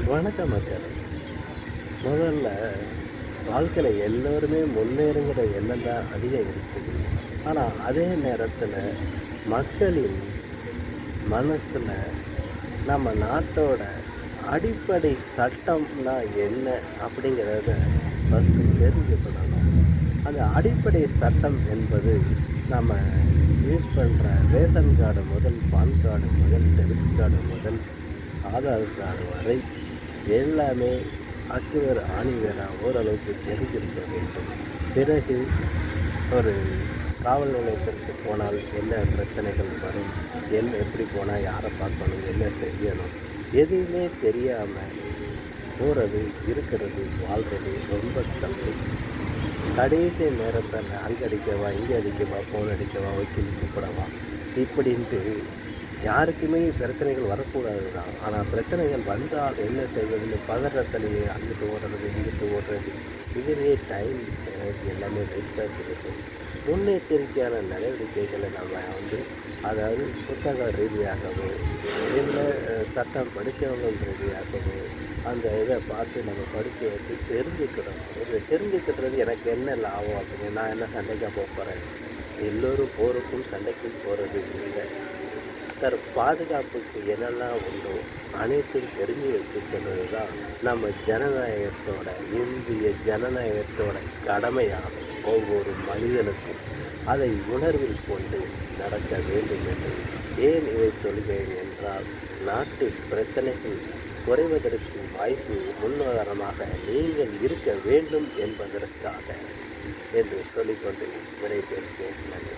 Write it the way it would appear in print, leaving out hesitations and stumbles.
வணக்கம் மக்களே. முதல்ல வாழ்க்கையில் எல்லோருமே முன்னேறுங்கிற எண்ணம் தான் அதிகம் இருக்குது. ஆனால் அதே நேரத்தில் மக்களின் மனசில் நம்ம நாட்டோட அடிப்படை சட்டம்னா என்ன அப்படிங்கிறத ஃபஸ்ட்டு தெரிஞ்சுக்கணும். அந்த அடிப்படை சட்டம் என்பது நம்ம யூஸ் பண்ணுற ரேஷன் கார்டு முதல், பான் கார்டு முதல், டெபிட் கார்டு முதல், ஆதார் கார்டு வரை எல்லாமே அக்குவேர் ஆணிவேரா ஓரளவுக்கு தெரிஞ்சிருக்க வேண்டும். பிறகு ஒரு காவல் நிலையத்திற்கு போனால் என்ன பிரச்சனைகள் வரும், என்ன எப்படி போனால் யாரை பார்க்கணும், என்ன செய்யணும், எதுவுமே தெரியாமல் போகிறது, இருக்கிறது, வாழ்கிறது ரொம்ப தப்பு. கடைசி நேரத்தில் அங்கே அடிக்கவா, இங்கே அடிக்கவா, ஃபோன் அடிக்கவா, வக்கீல் கூப்பிடவா இப்படின்ட்டு யாருக்குமே பிரச்சனைகள் வரக்கூடாது தான். ஆனால் பிரச்சனைகள் வந்தால் என்ன செய்வதுன்னு பதறத்திலேயே அங்கிட்டு ஓடுறது, இங்கிட்டு ஓடுறது, இதுலேயே டைம் எனக்கு எல்லாமே வேஸ்ட்டாக இருக்குது. முன்னெச்சரிக்கையான நடவடிக்கைகளை நம்ம அதாவது புத்தக ரீதியாகவோ இல்லை சட்டம் படித்தவங்க ரீதியாகவோ அந்த இதை பார்த்து நம்ம படித்து வச்சு தெரிஞ்சுக்கணும். இது தெரிஞ்சுக்கிட்டுறது எனக்கு என்ன லாபம் அப்படின்னு நான் என்ன சண்டைக்காக போகிறேன். எல்லோரும் போருக்கும் சண்டைக்கும் போகிறது இல்லை. பாதுகாப்புக்கு என்னெல்லாம் உண்டோ அனைத்தும் தெரிஞ்சு வச்சுக்கிறது தான் நம்ம ஜனநாயகத்தோட, இந்திய ஜனநாயகத்தோட கடமையாகும். ஒவ்வொரு மனிதனுக்கும் அதை உணர்வில் கொண்டு நடக்க வேண்டும் என்று ஏன் இதை சொல்கிறேன் என்றால், நாட்டில் பிரச்சனைகள் குறைவதற்கு வாய்ப்பு முன்னுதாரணமாக நீங்கள் இருக்க வேண்டும் என்பதற்காக என்று சொல்லிக்கொண்டு விடைபெறுகிறேன். நன்றி.